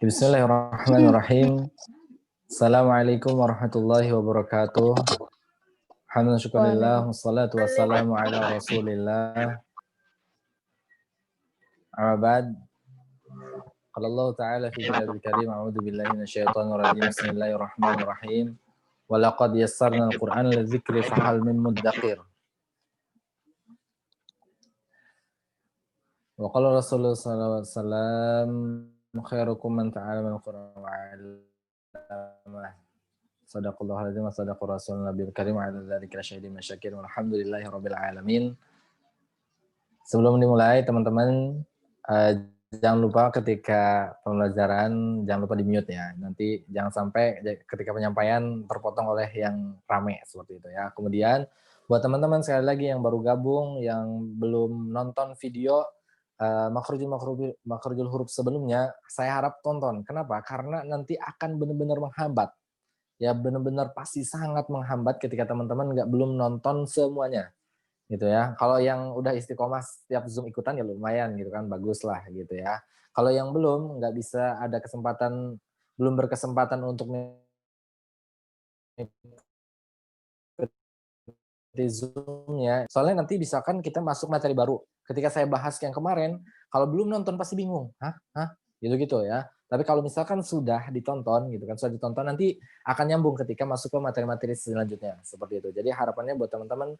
Bismillahirrahmanirrahim. Assalamualaikum warahmatullahi wabarakatuh. Hamdan syukurillah, wassalatu wassalamu ala rasulillah. Abad. Qala Allah Ta'ala fi kitabil karim, a'udzu billahi minasyaitonir rajim. Bismillahirrahmanirrahim. Wa laqad yassarna al-Qur'ana lidzikri fahal min muddaqir. Wa qala Rasulullah sallallahu alaihi wasallam, khairukum man ta'allama al-Qur'ana wa 'allamahu. Sadaqallahul azim wa sadaqar rasulun nabiyil karim wa ala dzalika syahidin masyakirin walhamdulillahi rabbil alamin. Sebelum dimulai teman-teman jangan lupa ketika pembelajaran jangan lupa di-mute ya. Nanti jangan sampai ketika penyampaian terpotong oleh yang rame seperti itu ya. Kemudian buat teman-teman sekali lagi yang baru gabung yang belum nonton video makhrujul huruf sebelumnya, saya harap tonton. Kenapa? Karena nanti akan benar-benar menghambat. Ya benar-benar pasti sangat menghambat ketika teman-teman belum nonton semuanya gitu ya. Kalau yang udah istiqomah setiap Zoom ikutan ya lumayan gitu kan, bagus lah gitu ya. Kalau yang belum nggak bisa ada kesempatan, belum berkesempatan untuk di Zoom-nya. Soalnya nanti misalkan kita masuk materi baru. Ketika saya bahas yang kemarin, kalau belum nonton pasti bingung. Hah? Hah? Gitu-gitu ya. Tapi kalau misalkan sudah ditonton gitu kan, sudah ditonton nanti akan nyambung ketika masuk ke materi-materi selanjutnya. Seperti itu. Jadi harapannya buat teman-teman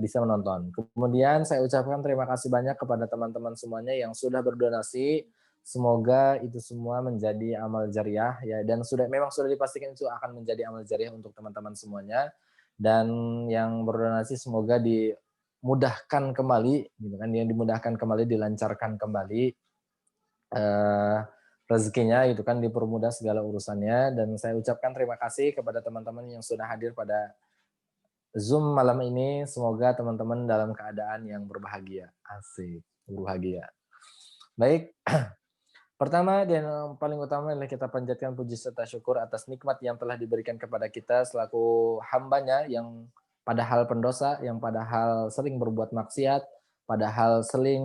bisa menonton. Kemudian saya ucapkan terima kasih banyak kepada teman-teman semuanya yang sudah berdonasi. Semoga itu semua menjadi amal jariah ya, dan memang sudah dipastikan itu akan menjadi amal jariah untuk teman-teman semuanya. Dan yang berdonasi semoga dimudahkan kembali gitu kan, yang dimudahkan kembali, dilancarkan kembali rezekinya gitu kan, dipermudah segala urusannya. Dan saya ucapkan terima kasih kepada teman-teman yang sudah hadir pada Zoom malam ini. Semoga teman-teman dalam keadaan yang berbahagia. Asik, berbahagia. Baik, pertama dan yang paling utama adalah kita panjatkan puji serta syukur atas nikmat yang telah diberikan kepada kita selaku hambanya yang padahal pendosa, yang padahal sering berbuat maksiat, padahal sering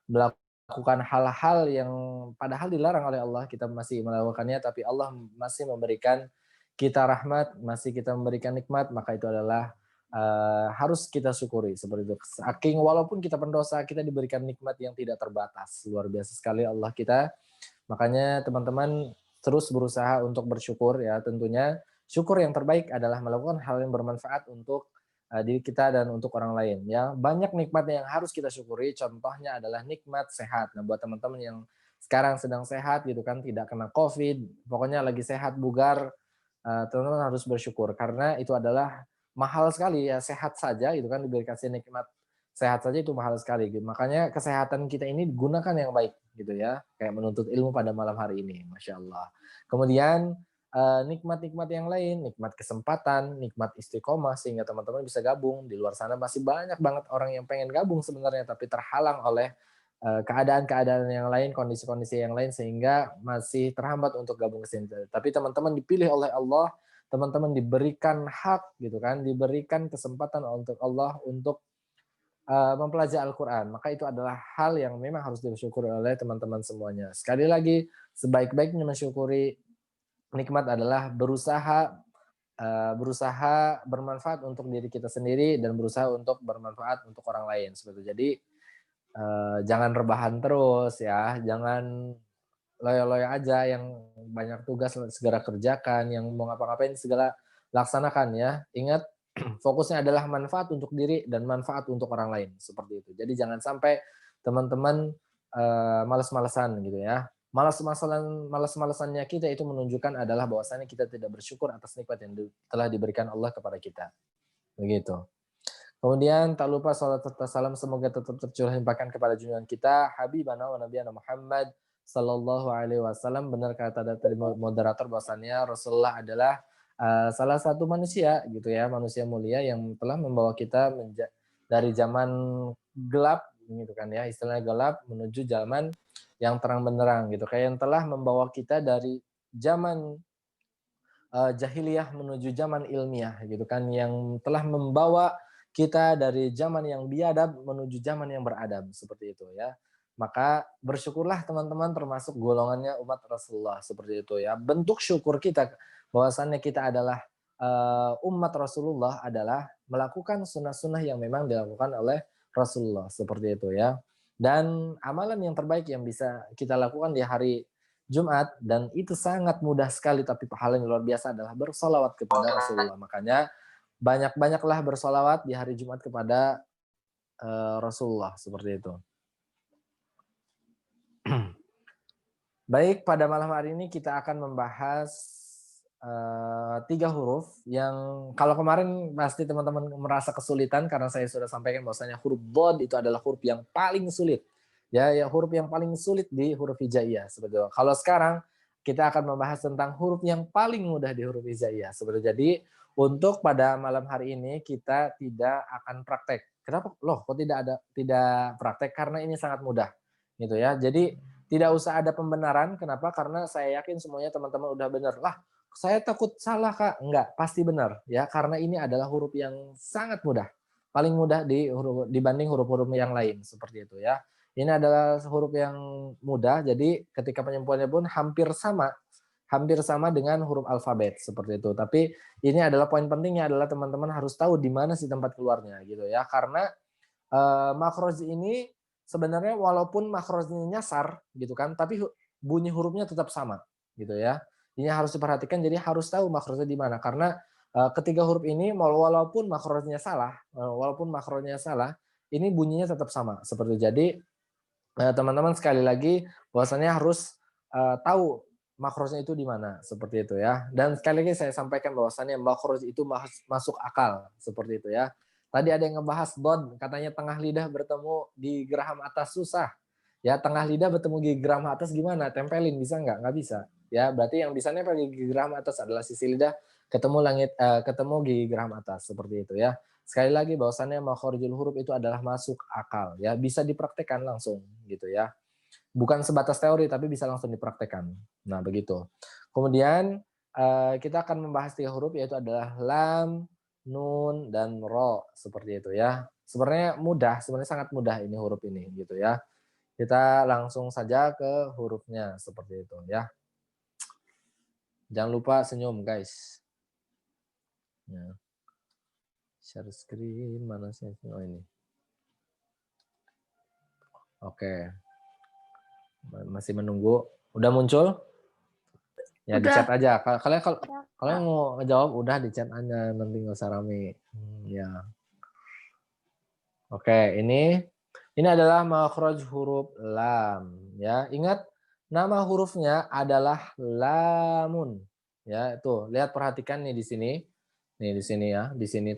melakukan hal-hal yang padahal dilarang oleh Allah, kita masih melakukannya, tapi Allah masih memberikan kita rahmat, masih kita memberikan nikmat, maka itu adalah harus kita syukuri seperti itu. Saking walaupun kita pendosa, kita diberikan nikmat yang tidak terbatas. Luar biasa sekali Allah kita. Makanya teman-teman terus berusaha untuk bersyukur ya. Tentunya syukur yang terbaik adalah melakukan hal yang bermanfaat untuk diri kita dan untuk orang lain ya. Banyak nikmat yang harus kita syukuri. Contohnya adalah nikmat sehat. Nah, buat teman-teman yang sekarang sedang sehat gitu kan, tidak kena COVID, pokoknya lagi sehat, bugar, teman-teman harus bersyukur karena itu adalah mahal sekali ya, sehat saja itu kan, diberi kasih nikmat sehat saja itu mahal sekali gitu. Makanya kesehatan kita ini digunakan yang baik gitu ya, kayak menuntut ilmu pada malam hari ini, Masya Allah. Kemudian nikmat-nikmat yang lain, nikmat kesempatan, nikmat istiqomah sehingga teman-teman bisa gabung. Di luar sana masih banyak banget orang yang pengen gabung sebenarnya tapi terhalang oleh keadaan-keadaan yang lain, kondisi-kondisi yang lain sehingga masih terhambat untuk gabung ke sini. Tapi teman-teman dipilih oleh Allah, teman-teman diberikan hak gitu kan, diberikan kesempatan untuk Allah untuk mempelajari Al-Qur'an. Maka itu adalah hal yang memang harus disyukuri oleh teman-teman semuanya. Sekali lagi, sebaik-baiknya mensyukuri nikmat adalah berusaha bermanfaat untuk diri kita sendiri dan berusaha untuk bermanfaat untuk orang lain seperti itu. Jadi jangan rebahan terus ya, jangan loyo-loyo aja, yang banyak tugas segera kerjakan, yang mau ngapa-ngapain segala laksanakan ya. Ingat fokusnya adalah manfaat untuk diri dan manfaat untuk orang lain, seperti itu. Jadi jangan sampai teman-teman males-malesan gitu ya. Malas-malesannya kita itu menunjukkan adalah bahwasannya kita tidak bersyukur atas nikmat yang telah diberikan Allah kepada kita. Begitu. Kemudian tak lupa salat serta salam semoga tetap tercurah limpahkan kepada junjungan kita Habibana wa Nabiyana Muhammad sallallahu alaihi wasallam. Benar kata tadi moderator bahwasannya Rasulullah adalah salah satu manusia gitu ya, manusia mulia yang telah membawa kita dari zaman gelap gitu kan ya, istilahnya gelap menuju zaman yang terang benderang gitu. Kayak yang telah membawa kita dari zaman jahiliyah menuju zaman ilmiah gitu kan, yang telah membawa kita dari zaman yang biadab menuju zaman yang beradab seperti itu ya. Maka bersyukurlah teman-teman termasuk golongannya umat Rasulullah seperti itu ya. Bentuk syukur kita bahwasannya kita adalah umat Rasulullah adalah melakukan sunnah-sunnah yang memang dilakukan oleh Rasulullah seperti itu ya. Dan amalan yang terbaik yang bisa kita lakukan di hari Jumat dan itu sangat mudah sekali tapi pahala yang luar biasa adalah bersolawat kepada Rasulullah. Makanya banyak-banyaklah bersolawat di hari Jumat kepada Rasulullah seperti itu. Baik, pada malam hari ini kita akan membahas 3 huruf yang kalau kemarin pasti teman-teman merasa kesulitan karena saya sudah sampaikan bahwasanya huruf dhad itu adalah huruf yang paling sulit. Ya, huruf yang paling sulit di huruf hijaiyah seperti itu. Kalau sekarang kita akan membahas tentang huruf yang paling mudah di huruf hijaiyah seperti itu. Jadi untuk pada malam hari ini kita tidak akan praktek. Kenapa? Loh, kok tidak praktek? Karena ini sangat mudah. Gitu ya. Jadi tidak usah ada pembenaran. Kenapa? Karena saya yakin semuanya teman-teman udah benar. Lah, saya takut salah Kak. Enggak, pasti benar ya. Karena ini adalah huruf yang sangat mudah. Paling mudah dibanding huruf-huruf yang lain seperti itu ya. Ini adalah huruf yang mudah, jadi ketika penyembuhannya pun hampir sama dengan huruf alfabet seperti itu. Tapi ini adalah poin pentingnya adalah teman-teman harus tahu di mana sih tempat keluarnya gitu ya. Karena makroj ini sebenarnya walaupun makrojnya nyasar gitu kan, tapi bunyi hurufnya tetap sama gitu ya. Ini harus diperhatikan, jadi harus tahu makrojnya di mana karena ketiga huruf ini walaupun makrojnya salah, ini bunyinya tetap sama seperti itu. Jadi teman-teman sekali lagi bahwasanya harus tahu makrosnya itu di mana seperti itu ya. Dan sekali lagi saya sampaikan bahwasannya makros itu masuk akal seperti itu ya. Tadi ada yang ngebahas dod, katanya tengah lidah bertemu di geraham atas susah. Ya, tengah lidah bertemu di geraham atas gimana? Tempelin bisa nggak? Nggak bisa. Ya, berarti yang bisa nempel di geraham atas adalah sisi lidah ketemu gigi geraham atas seperti itu ya. Sekali lagi bahwasannya makharijul huruf itu adalah masuk akal ya, bisa dipraktekkan langsung gitu ya. Bukan sebatas teori tapi bisa langsung dipraktekkan. Nah, begitu. Kemudian kita akan membahas 3 huruf yaitu adalah lam, nun dan ro seperti itu ya. Sebenarnya sangat mudah ini huruf ini gitu ya. Kita langsung saja ke hurufnya seperti itu ya. Jangan lupa senyum guys. Ya. Share screen mana sih? Oh ini. Oke. Masih menunggu. Udah muncul? Ya di chat aja. Kalian mau ngejawab udah di chat aja, nanti nggak usah rame. Ya. Oke, ini adalah makhraj huruf lam ya. Ingat nama hurufnya adalah lamun. Ya, itu. Lihat perhatikan nih di sini. Nih di sini ya, di sini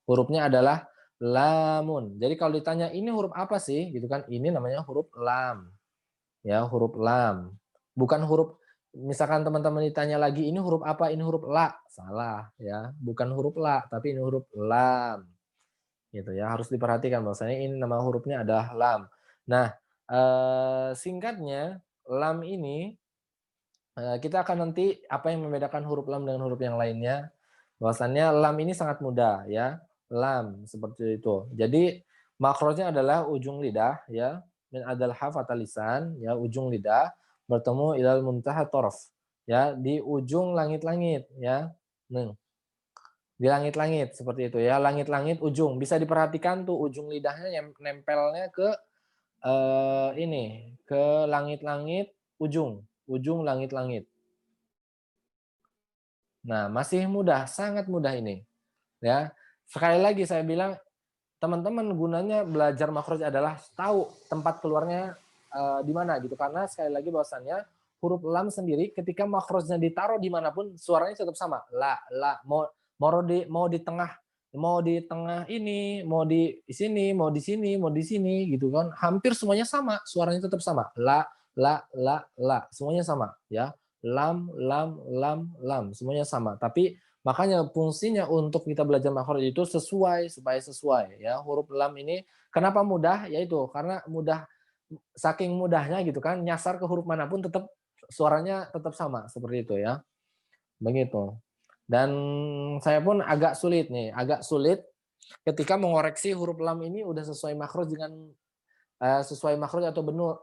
hurufnya adalah lamun. Jadi kalau ditanya ini huruf apa sih? Gitu kan. Ini namanya huruf lam. Ya, huruf lam. Bukan huruf misalkan teman-teman ditanya lagi ini huruf apa? Ini huruf la. Salah ya. Bukan huruf la, tapi ini huruf lam. Gitu ya. Harus diperhatikan bahwasanya ini nama hurufnya adalah lam. Nah, singkatnya lam ini kita akan nanti apa yang membedakan huruf lam dengan huruf yang lainnya. Bahwasannya lam ini sangat mudah ya. Lam seperti itu. Jadi makrosnya adalah ujung lidah ya. Min adal haf atau lisan ya, ujung lidah bertemu ilal muntaha torf ya, di ujung langit-langit ya. Nih, di langit-langit seperti itu ya. Langit-langit ujung. Bisa diperhatikan tuh ujung lidahnya yang nempelnya ke ini, ke langit-langit ujung langit-langit. Nah, masih mudah, sangat mudah ini. Ya. Sekali lagi saya bilang, teman-teman gunanya belajar makroj adalah tahu tempat keluarnya di mana gitu. Karena sekali lagi bahwasannya huruf lam sendiri ketika makrojnya ditaruh dimanapun suaranya tetap sama. La, mau di tengah ini, mau di sini, mau di sini, mau di sini gitu kan. Hampir semuanya sama, suaranya tetap sama. La, semuanya sama ya. Lam, semuanya sama. Tapi makanya fungsinya untuk kita belajar makhraj itu supaya sesuai ya. Huruf lam ini kenapa mudah? Yaitu karena saking mudahnya gitu kan, nyasar ke huruf manapun tetap suaranya tetap sama seperti itu ya. Begitu. Dan saya pun agak sulit ketika mengoreksi huruf lam ini udah sesuai makhraj dengan sesuai makhraj atau benul,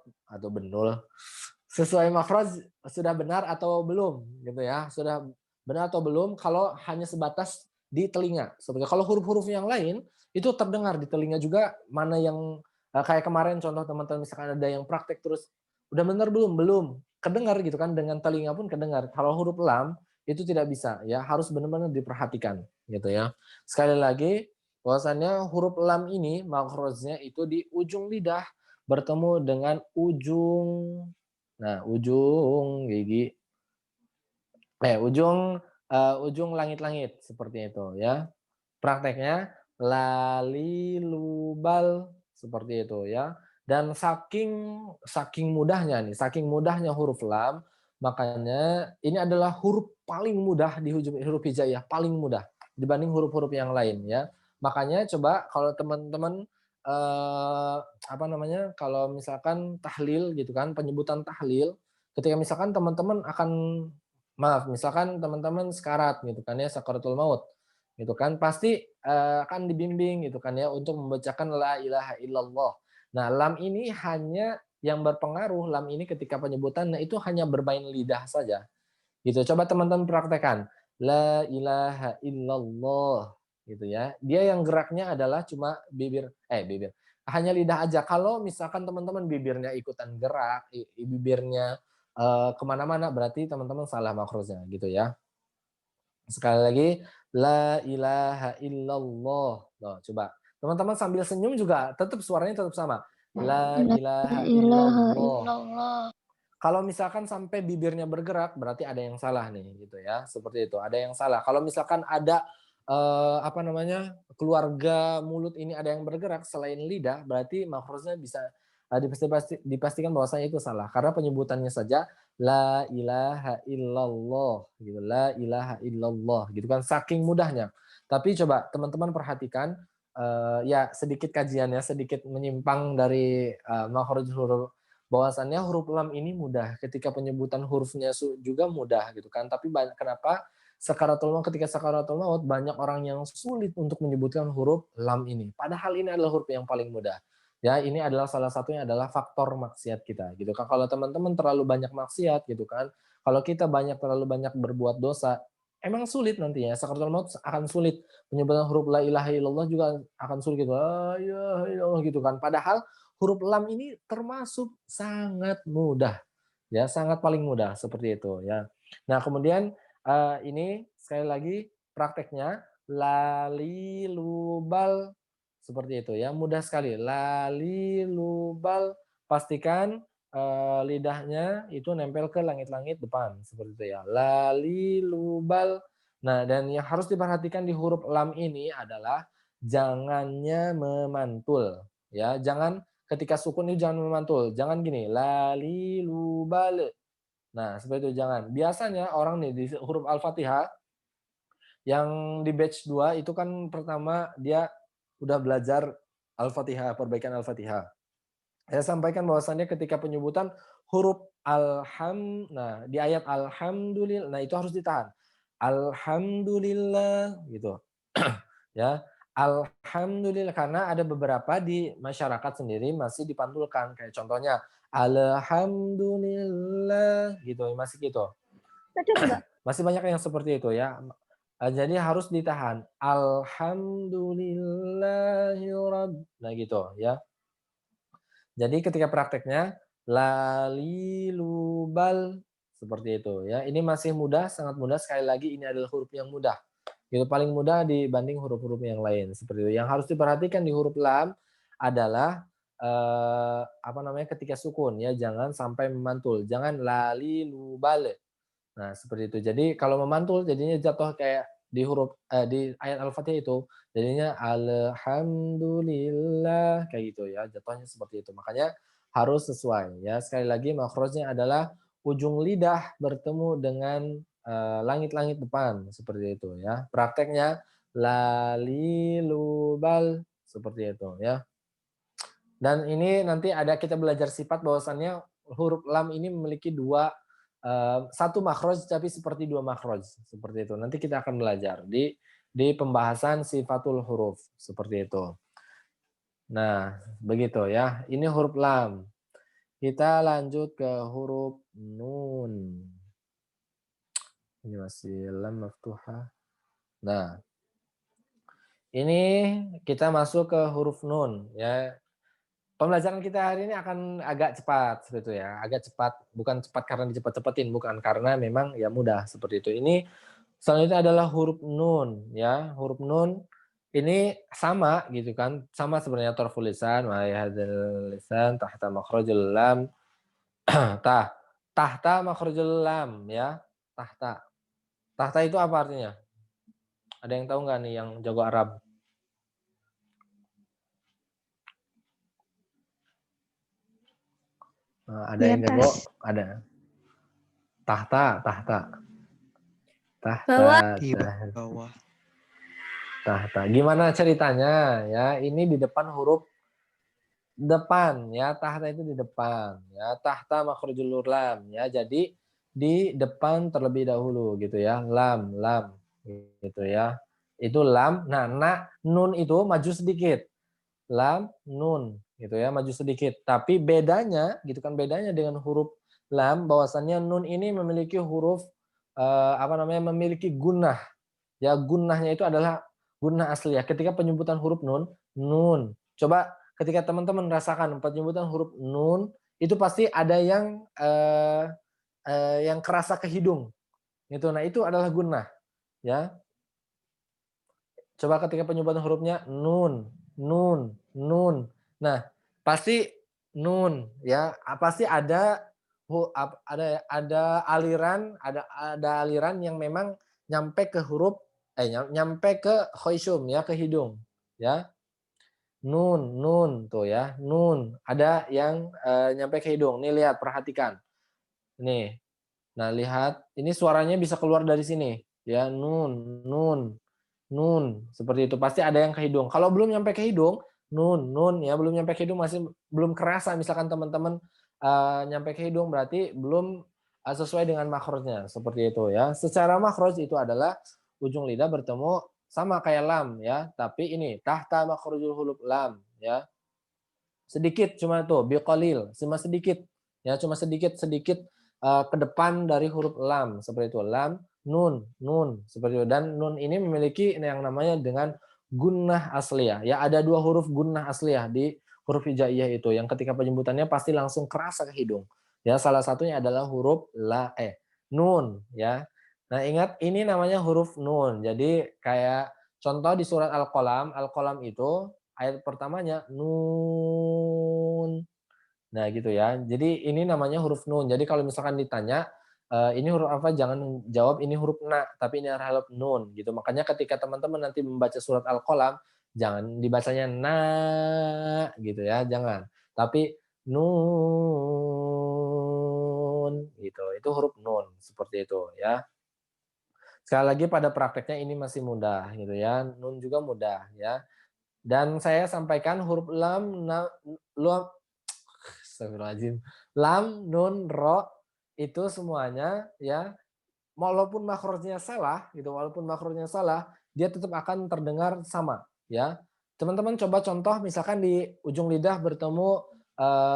sesuai makhraj sudah benar atau belum gitu ya, sudah benar atau belum kalau hanya sebatas di telinga. Seperti kalau huruf-huruf yang lain itu terdengar di telinga juga mana yang kayak kemarin contoh teman-teman misalkan ada yang praktek terus udah benar belum? Belum. Kedengar gitu kan dengan telinga pun kedengar. Kalau huruf lam itu tidak bisa ya, harus benar-benar diperhatikan gitu ya. Sekali lagi bahwasannya huruf lam ini makhrajnya itu di ujung lidah bertemu dengan ujung gigi ujung langit-langit seperti itu ya. Prakteknya lalilubal seperti itu ya. Dan saking saking mudahnya nih, saking mudahnya huruf lam, makanya ini adalah huruf paling mudah di huruf hijaiyah, paling mudah dibanding huruf-huruf yang lain ya. Makanya coba kalau teman-teman apa namanya, kalau misalkan tahlil gitu kan, penyebutan tahlil, ketika misalkan teman-teman akan misalkan teman-teman sekarat gitu kan ya, sakaratul maut gitu kan, pasti, akan dibimbing gitu kan ya untuk membacakan la ilaha illallah. Nah, lam ini hanya yang berpengaruh, lam ini ketika penyebutannya itu hanya bermain lidah saja, gitu. Coba teman-teman praktekkan, la ilaha illallah, gitu ya. Dia yang geraknya adalah cuma bibir, hanya lidah aja. Kalau misalkan teman-teman bibirnya ikutan gerak, bibirnya, ke mana berarti teman-teman salah makrosnya gitu ya. Sekali lagi, la ilaha illallah. Loh, coba. Teman-teman sambil senyum juga tetap suaranya tetap sama. La La ilaha ilaha illallah. illallah. Kalau misalkan sampai bibirnya bergerak, berarti ada yang salah nih, gitu ya. Seperti itu, ada yang salah. Kalau misalkan ada apa namanya, keluarga mulut ini ada yang bergerak selain lidah, berarti makhrajnya bisa dipastikan bahwasanya itu salah. Karena penyebutannya saja la ilaha illallah gitu. La ilaha illallah gitu kan saking mudahnya. Tapi coba teman-teman perhatikan ya sedikit kajiannya sedikit menyimpang dari makhraj huruf bahwasannya huruf lam ini mudah, ketika penyebutan hurufnya juga mudah gitu kan. Tapi kenapa ketika sakaratul maut banyak orang yang sulit untuk menyebutkan huruf lam ini. Padahal ini adalah huruf yang paling mudah. Ya, ini adalah salah satunya adalah faktor maksiat kita gitu kan. Kalau teman-teman terlalu banyak maksiat gitu kan. Kalau kita terlalu banyak berbuat dosa, emang sulit nantinya. Sakaratul maut akan sulit. Penyebutan huruf la ilaha illallah juga akan sulit gitu. La ilaha illallah gitu kan. Padahal huruf lam ini termasuk sangat mudah, ya sangat paling mudah seperti itu ya. Nah kemudian ini sekali lagi prakteknya lalilubal seperti itu ya, mudah sekali lalilubal pastikan lidahnya itu nempel ke langit-langit depan seperti itu ya, lalilubal. Nah dan yang harus diperhatikan di huruf lam ini adalah jangannya memantul ya, jangan ketika sukun itu jangan memantul, jangan gini, lali lu bale. Nah, seperti itu jangan. Biasanya orang nih di huruf Al-Fatihah yang di batch 2 itu kan pertama dia udah belajar Al-Fatihah, perbaikan Al-Fatihah. Saya sampaikan bahwasannya ketika penyebutan huruf nah di ayat alhamdulillah, nah itu harus ditahan. Alhamdulillah gitu. Ya, alhamdulillah karena ada beberapa di masyarakat sendiri masih dipantulkan kayak contohnya alhamdulillah gitu masih gitu. Ada enggak? Masih banyak yang seperti itu ya. Jadi harus ditahan. Alhamdulillahirab. Nah gitu ya. Jadi ketika prakteknya lalilubal seperti itu ya. Ini masih mudah, sangat mudah sekali lagi ini adalah huruf yang mudah. Itu paling mudah dibanding huruf-huruf yang lain seperti itu. Yang harus diperhatikan di huruf lam adalah apa namanya ketika sukun ya, jangan sampai memantul, jangan lalilubal. Nah, seperti itu. Jadi kalau memantul jadinya jatuh kayak di huruf di ayat Al-Fatihah itu jadinya alhamdulillah kayak gitu ya, jatuhnya seperti itu. Makanya harus sesuai ya. Sekali lagi makhrajnya adalah ujung lidah bertemu dengan langit-langit depan seperti itu ya. Prakteknya lalilubal seperti itu ya. Dan ini nanti ada kita belajar sifat bahwasannya huruf lam ini memiliki satu makhraj tapi seperti dua makhraj seperti itu. Nanti kita akan belajar di pembahasan sifatul huruf seperti itu. Nah, begitu ya. Ini huruf lam. Kita lanjut ke huruf nun. Ini masih lam maftuhah. Nah, ini kita masuk ke huruf nun ya. Pembelajaran kita hari ini akan agak cepat seperti itu ya. Agak cepat, bukan cepat karena dicepat-cepatin, bukan karena memang ya mudah seperti itu. Ini selanjutnya adalah huruf nun ya. Huruf nun ini sama gitu kan. Sama sebenarnya torful lisan, wa hadzal lisan tahta makhrajul lam. Tah. Tahta makhrajul lam ya. Tahta. Tahta itu apa artinya? Ada yang tahu nggak nih yang jago Arab? Ada Di yang jago? atas. Ada. Tahta, tahta. Tahta, Bawah. Di tah, bawah. tahta. Gimana ceritanya ya? Ini di depan huruf depan ya. Tahta itu di depan ya. Tahta makhrajul lam ya. Jadi di depan terlebih dahulu gitu ya. Lam, lam gitu ya. Itu lam. Nah, nun itu maju sedikit. Lam, nun gitu ya, maju sedikit. Tapi bedanya gitu kan, bedanya dengan huruf lam bahwasannya nun ini memiliki huruf apa namanya, memiliki gunnah. Ya, gunnahnya itu adalah gunnah asli ya. Ketika penyebutan huruf nun, nun. Coba ketika teman-teman rasakan penyebutan huruf nun itu pasti ada yang kerasa ke hidung. Gitu. Nah, itu adalah gunnah ya. Coba ketika penyebutan hurufnya nun, nun, nun. Nah, pasti nun ya, pasti ada ada aliran, ada aliran yang memang nyampe ke huruf nyampe ke khoisyum ya, ke hidung ya. Nun, nun tuh ya, nun. Ada yang nyampe ke hidung. Nih lihat, perhatikan. Nih. Nah, lihat, ini suaranya bisa keluar dari sini ya, nun, nun. Nun, seperti itu. Pasti ada yang ke hidung. Kalau belum nyampe ke hidung, nun, nun ya, belum nyampe ke hidung, masih belum kerasa misalkan teman-teman nyampe ke hidung berarti belum sesuai dengan makhrajnya, seperti itu ya. Secara makhraj itu adalah ujung lidah bertemu sama kayak lam ya, tapi ini tahta makhrajul huruf lam ya. Sedikit cuma tuh biqalil, cuma sedikit. Ya, cuma sedikit-sedikit ke depan dari huruf lam seperti itu. Lam, nun, nun seperti itu. Dan nun ini memiliki yang namanya dengan gunnah asliyah. Ya, ada dua huruf gunnah asliyah di huruf hijaiyah itu yang ketika penyebutannya pasti langsung kerasa ke hidung. Ya, salah satunya adalah huruf nun ya. Nah, ingat ini namanya huruf nun. Jadi kayak contoh di surat Al-Qalam, Al-Qalam itu ayat pertamanya nun. Nah, gitu ya. Jadi ini namanya huruf nun. Jadi kalau misalkan ditanya ini huruf apa, jangan jawab ini huruf na, tapi ini huruf nun gitu. Makanya ketika teman-teman nanti membaca surat Al-Qalam, jangan dibacanya na gitu ya, jangan. Tapi nun gitu. Itu huruf nun seperti itu ya. Sekali lagi pada prakteknya ini masih mudah gitu ya. Nun juga mudah ya. Dan saya sampaikan huruf lam, lam, astagfirullahaladzim. Lam, nun, ro itu semuanya ya, walaupun makrojnya salah gitu, walaupun makrojnya salah, dia tetap akan terdengar sama ya. Teman-teman coba contoh misalkan di ujung lidah bertemu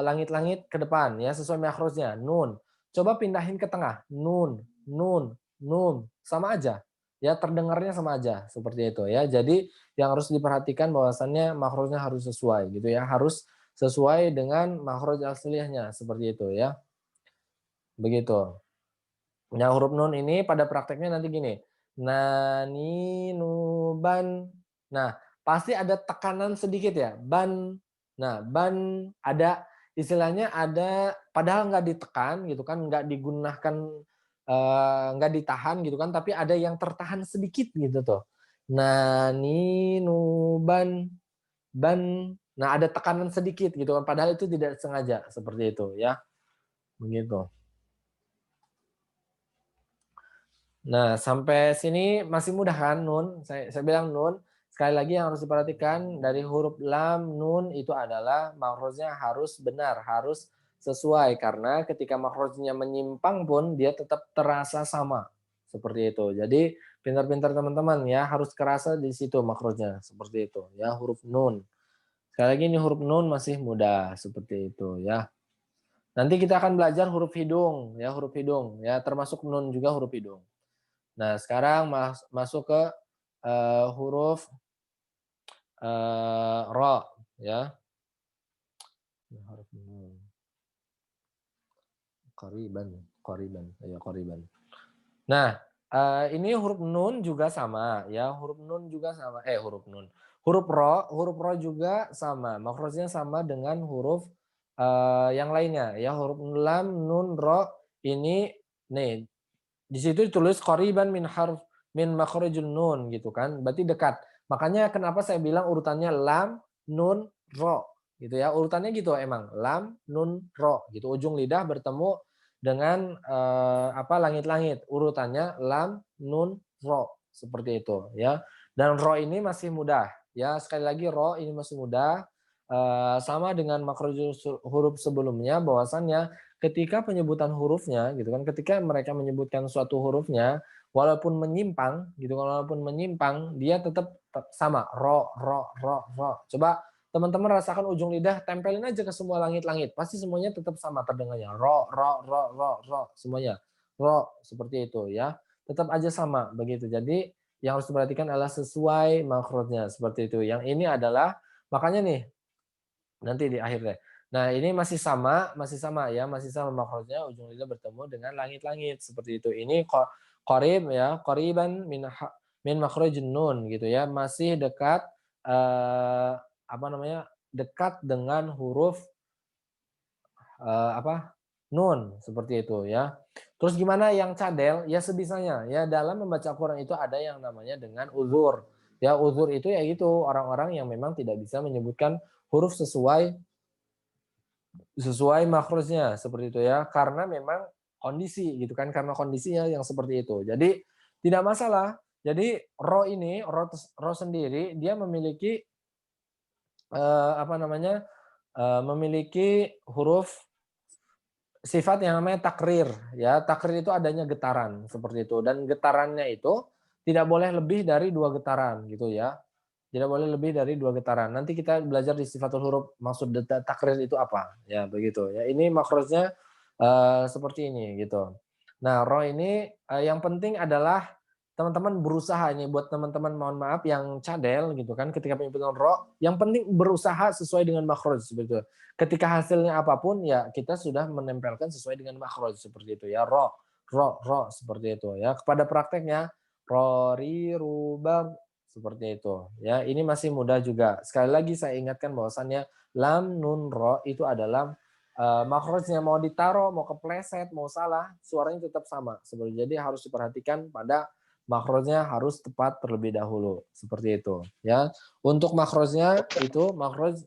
langit-langit ke depan ya, sesuai makrojnya nun. Coba pindahin ke tengah, nun, nun, nun, sama aja. Ya, terdengarnya sama aja seperti itu ya. Jadi yang harus diperhatikan bahwasannya makrojnya harus sesuai gitu ya, harus sesuai dengan makhraj asliyahnya seperti itu ya. Begitu. Nah, huruf nun ini pada prakteknya nanti gini. Nani, nuban. Nah, pasti ada tekanan sedikit ya. Ban. Nah, ban ada istilahnya ada, padahal nggak ditekan gitu kan, nggak digunakan, nggak ditahan gitu kan, tapi ada yang tertahan sedikit gitu tuh. Nani, nuban, ban. Nah, ada tekanan sedikit gitu kan, padahal itu tidak sengaja seperti itu ya. Begitu. Nah, sampai sini masih mudah kan nun? Saya bilang nun. Sekali lagi yang harus diperhatikan dari huruf lam, nun itu adalah makhrajnya harus benar, harus sesuai karena ketika makhrajnya menyimpang pun dia tetap terasa sama. Seperti itu. Jadi pintar-pintar teman-teman ya, harus kerasa di situ makhrajnya seperti itu ya, huruf nun. Sekali lagi ini huruf nun masih mudah seperti itu ya. Nanti kita akan belajar huruf hidung ya, huruf hidung ya, termasuk nun juga huruf hidung. Nah, sekarang masuk ke huruf ro ya. Huruf nun. Qariban, qariban, ya qariban. Nah, ini huruf nun juga sama ya, huruf nun juga sama, huruf nun. Huruf ro juga sama, makrosnya sama dengan huruf yang lainnya ya, huruf lam, nun, ro ini nih di situ ditulis qariban min makhrajun nun gitu kan, berarti dekat. Makanya kenapa saya bilang urutannya lam, nun, ro gitu ya. Urutannya gitu emang, lam, nun, ro gitu. Ujung lidah bertemu dengan apa langit-langit. Urutannya lam, nun, ro seperti itu ya. Dan ro ini masih mudah ya. Sekali lagi ro ini masih mudah. Sama dengan makhrajul huruf sebelumnya bahwasannya ketika penyebutan hurufnya gitu kan, ketika mereka menyebutkan suatu hurufnya, walaupun menyimpang gitu, walaupun menyimpang, dia tetap sama, ro. Coba teman-teman rasakan ujung lidah, tempelin aja ke semua langit-langit, pasti semuanya tetap sama terdengarnya, ro, semuanya, ro, seperti itu ya, tetap aja sama begitu. Jadi yang harus diperhatikan adalah sesuai makhrajnya, seperti itu. Yang ini adalah, makanya nih, nanti di akhir deh. Nah, ini masih sama ya, masih sama makhrajnya, ujung lidah bertemu dengan langit-langit seperti itu. Ini qorib ya, qoriban min makhrajin nun gitu ya, masih dekat apa namanya? Dekat dengan huruf apa? Nun seperti itu ya. Terus gimana yang cadel? Ya sebisanya ya, dalam membaca Quran itu ada yang namanya dengan uzur. Ya, uzur itu ya gitu, orang-orang yang memang tidak bisa menyebutkan huruf sesuai makhrajnya seperti itu ya, karena memang kondisi gitu kan, karena kondisinya yang seperti itu. Jadi tidak masalah. Jadi ro ini, ro sendiri dia memiliki apa namanya? Memiliki huruf sifat yang namanya takrir ya. Takrir itu adanya getaran seperti itu, dan getarannya itu tidak boleh lebih dari 2 getaran gitu ya. Tidak boleh lebih dari 2 getaran. Nanti kita belajar di sifatul huruf, maksud takrir itu apa, ya begitu ya. Ini makrosnya seperti ini gitu. Nah, ro ini yang penting adalah teman-teman berusaha, ini buat teman-teman mohon maaf yang cadel gitu kan, ketika penyebutan ro, yang penting berusaha sesuai dengan makhraj seperti itu. Ketika hasilnya apapun ya kita sudah menempelkan sesuai dengan makhraj seperti itu ya. Ro seperti itu ya. Kepada prakteknya ro, ri, ru, bang seperti itu ya. Ini masih mudah juga. Sekali lagi saya ingatkan bahwasannya lam, nun, ro itu adalah makhrajnya, mau ditaruh, mau kepleset, mau salah, suaranya tetap sama. Jadi harus diperhatikan pada makhrajnya, harus tepat terlebih dahulu. Seperti itu ya. Untuk makhrajnya itu makhraj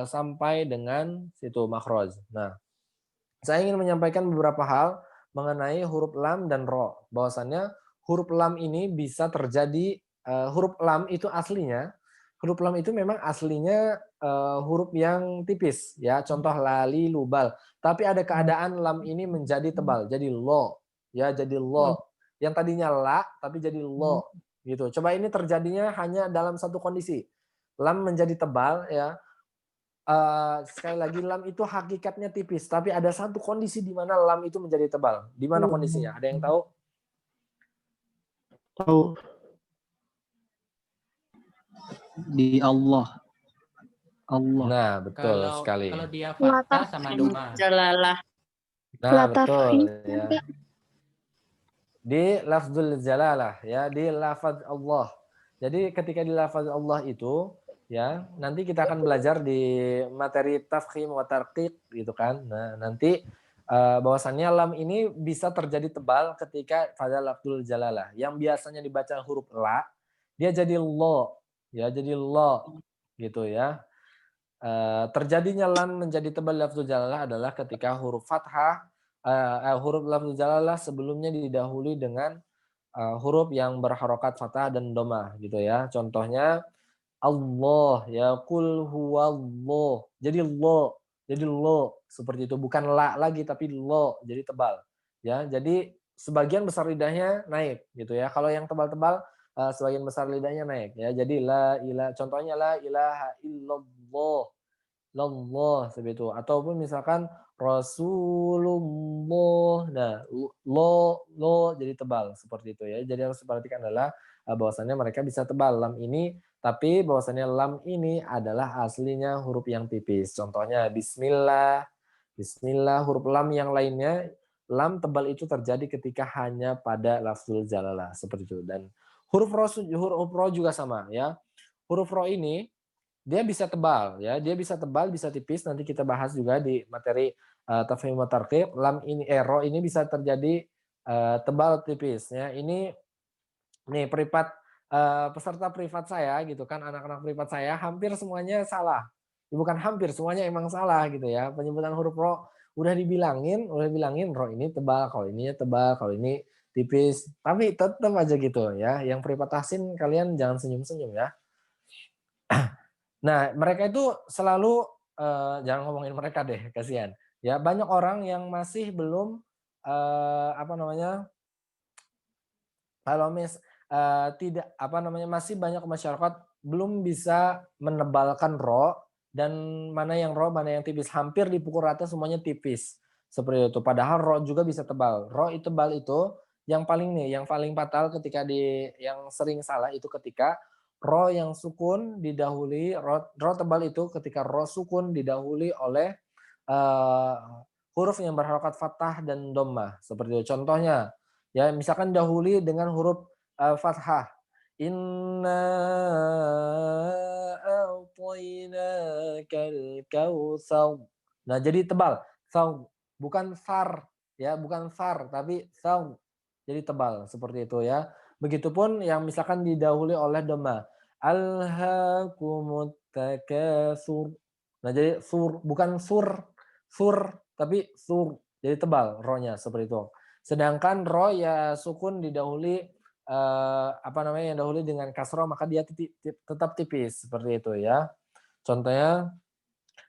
sampai dengan situ makhraj. Nah, saya ingin menyampaikan beberapa hal mengenai huruf lam dan ro. Bahwasannya huruf lam ini bisa terjadi, huruf lam itu aslinya, huruf lam itu memang aslinya huruf yang tipis ya. Contoh lali, lubal. Tapi ada keadaan lam ini menjadi tebal, jadi lo. Ya, jadi lo. Yang tadinya la tapi jadi lo gitu. Coba ini terjadinya hanya dalam satu kondisi. Lam menjadi tebal ya. Sekali lagi lam itu hakikatnya tipis, tapi ada satu kondisi di mana lam itu menjadi tebal. Di mana kondisinya? Ada yang tahu? Tahu di Allah. Allah. Nah, betul Kalau sekali. kalau dia fathah sama doma. Jalalah. Nah, betul ya. Di lafzul jalalah ya, di lafaz Allah. Jadi ketika di lafaz Allah itu ya, nanti kita akan belajar di materi tafkhim wa tarqiq gitu kan. Nah, nanti bahwasannya lam ini bisa terjadi tebal ketika pada lafzul jalalah. Yang biasanya dibaca huruf la, dia jadi lo, ya jadi lo gitu ya. Terjadinya lam menjadi tebal lafzul jalalah adalah ketika huruf fathah, huruf lafzul jalalah sebelumnya didahului dengan huruf yang berharokat fathah dan domah gitu ya. Contohnya Allah ya, qul huwallah. Jadi lo seperti itu, bukan la lagi tapi lo, jadi tebal. Ya, jadi sebagian besar lidahnya naik gitu ya. Kalau yang tebal-tebal sebagian besar lidahnya naik ya. Jadi la ilah, contohnya la ilaha illallah lallah seperti itu. Ataupun misalkan Rasulullah. Nah, lo jadi tebal seperti itu ya. Jadi harus diperhatikan adalah bahwasannya mereka bisa tebal lam ini, tapi bahwasannya lam ini adalah aslinya huruf yang tipis. Contohnya bismillah, bismillah, huruf lam yang lainnya lam tebal itu terjadi ketika hanya pada lafzul jalalah seperti itu. Dan huruf ro juga sama ya. Huruf ro ini dia bisa tebal ya, dia bisa tebal, bisa tipis. Nanti kita bahas juga di materi tafhim wa tarqiq. Lam ini ro ini bisa terjadi tebal tipis ya. Ini nih privat peserta privat saya gitu kan, anak-anak privat saya hampir semuanya salah. Ya, bukan hampir, semuanya emang salah gitu ya. Penyebutan huruf ro udah bilangin ro ini tebal, kalau ini tebal, kalau ini tipis. Tapi tetap aja gitu ya. Yang privat tahsin kalian jangan senyum-senyum ya. Nah, mereka itu selalu jangan ngomongin mereka deh, kasihan. Ya, banyak orang yang masih belum apa namanya? Kalau tidak apa namanya, masih banyak masyarakat belum bisa menebalkan ro dan mana yang ro, mana yang tipis. Hampir dipukul rata semuanya tipis. Seperti itu. Padahal ro juga bisa tebal. Ro itu tebal itu yang paling fatal ketika yang sering salah itu ketika ro yang sukun didahului ro tebal itu ketika ro sukun didahului oleh eh, huruf yang berharokat fathah dan dhammah. Seperti itu. Contohnya ya, misalkan dahului dengan huruf fathah. Inna a'tainakal kautsar. Nah, jadi tebal. Saw, bukan far ya, bukan far tapi saw. Jadi tebal seperti itu ya. Begitupun yang misalkan didahului oleh dhamma. Alhaakumut takatsur. Nah, jadi bukan sur tapi sur. Jadi tebal rohnya seperti itu. Sedangkan ro ya sukun didahului apa namanya, yang dahului dengan kasroh maka dia tetap tipis seperti itu ya. Contohnya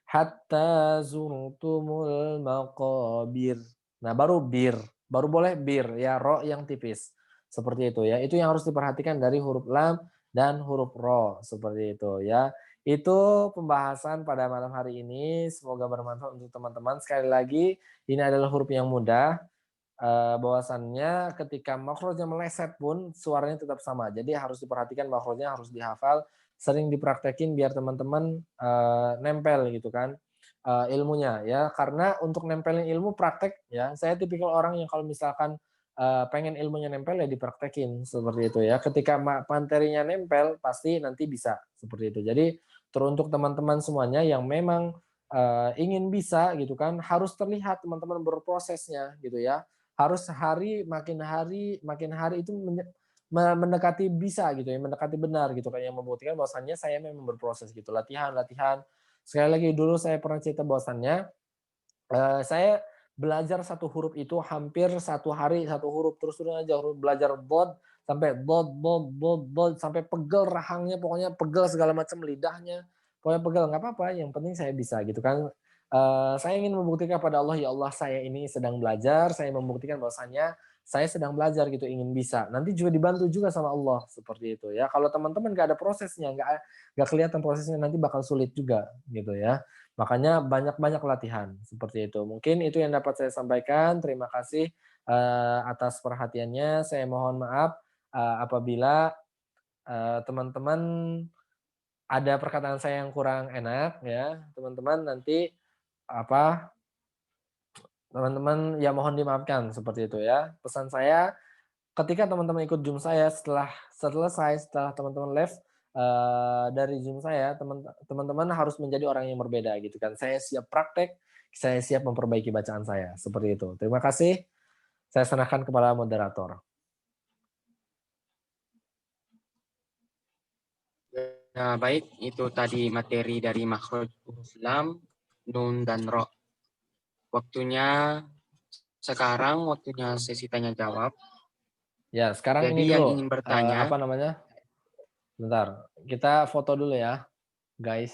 hatta zurtumul maqabir. Nah, baru boleh bir ya, ro yang tipis. Seperti itu ya. Itu yang harus diperhatikan dari huruf lam dan huruf ro seperti itu ya. Itu pembahasan pada malam hari ini. Semoga bermanfaat untuk teman-teman. Sekali lagi, ini adalah huruf yang mudah. Bahwasannya ketika makhrajnya meleset pun suaranya tetap sama. Jadi harus diperhatikan, makhrajnya harus dihafal, sering dipraktekin biar teman-teman nempel gitu kan ilmunya ya. Karena untuk nempelin ilmu praktek ya. Saya tipikal orang yang kalau misalkan pengen ilmunya nempel ya dipraktekin seperti itu ya. Ketika materinya nempel pasti nanti bisa seperti itu. Jadi teruntuk teman-teman semuanya yang memang ingin bisa gitu kan, harus terlihat teman-teman berprosesnya gitu ya, harus makin hari itu mendekati bisa gitu ya, mendekati benar gitu kan, yang membuktikan bahwasannya saya memang berproses gitu, latihan. Sekali lagi dulu saya pernah cerita bahwasannya saya belajar satu huruf itu hampir satu hari satu huruf terus aja, huruf belajar bod sampai bod sampai pegel rahangnya, pokoknya pegel segala macam lidahnya, pokoknya pegel, nggak apa-apa, yang penting saya bisa gitu kan. Saya ingin membuktikan pada Allah, ya Allah saya ini sedang belajar, saya membuktikan bahwasanya saya sedang belajar gitu, ingin bisa. Nanti juga dibantu juga sama Allah seperti itu ya. Kalau teman-teman nggak ada prosesnya, nggak kelihatan prosesnya, nanti bakal sulit juga gitu ya. Makanya banyak-banyak latihan seperti itu. Mungkin itu yang dapat saya sampaikan. Terima kasih atas perhatiannya. Saya mohon maaf apabila teman-teman ada perkataan saya yang kurang enak ya. Teman-teman nanti apa teman-teman ya mohon dimaafkan seperti itu ya. Pesan saya ketika teman-teman ikut Zoom saya, setelah teman-teman live dari Zoom saya, teman-teman harus menjadi orang yang berbeda gitu kan. Saya siap praktek, saya siap memperbaiki bacaan saya seperti itu. Terima kasih. Saya serahkan kepada moderator. Ya, baik, itu tadi materi dari makhraj huruf lam, nun, dan ro. Waktunya sesi tanya jawab. Ya, sekarang Jadi ini yang dulu ingin bertanya, apa namanya? Bentar, kita foto dulu ya, guys.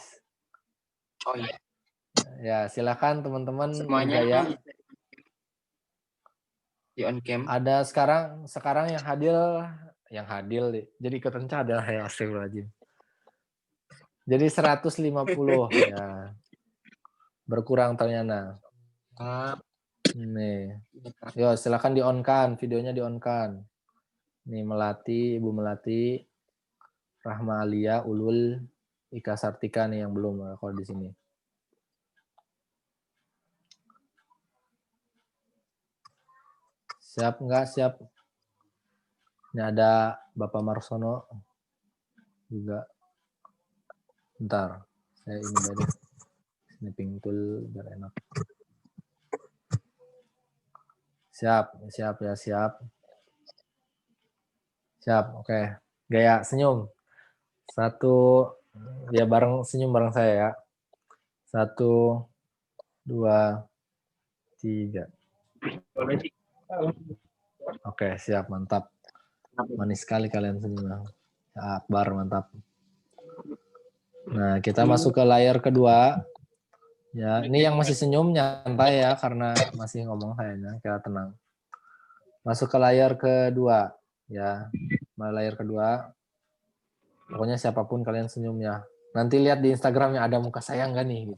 oh iya, Ya, silakan teman-teman semuanya bergaya. di on cam. Ada sekarang yang hadir jadi ikutan cadel ya, astagfirullahaladzim. Jadi 150 ya. Berkurang ternyata. Ah, Nih. ini, Kak. Yo, silakan di-on-kan, videonya di-on-kan. Nih Melati, Ibu Melati, Rahma Alia, Ulul, Ika Sartika nih yang belum kalau di sini. Siap nggak? Siap. Ini ada Bapak Marsono juga. Bentar, saya ini deh. Snapping tool biar enak. Siap, siap ya, siap. Siap, oke. Gaya senyum. Satu, ya bareng senyum bareng saya ya. 1, 2, 3. Oke, siap, mantap. Manis sekali kalian senyumnya. Akbar, mantap. Nah, kita masuk ke layar kedua. Ya, ini yang masih senyum nyantai ya karena masih ngomong kayaknya, kayak tenang. Masuk ke layar kedua, ya. Layar kedua. Pokoknya siapapun kalian senyumnya. Nanti lihat di Instagramnya ada muka saya nggak nih?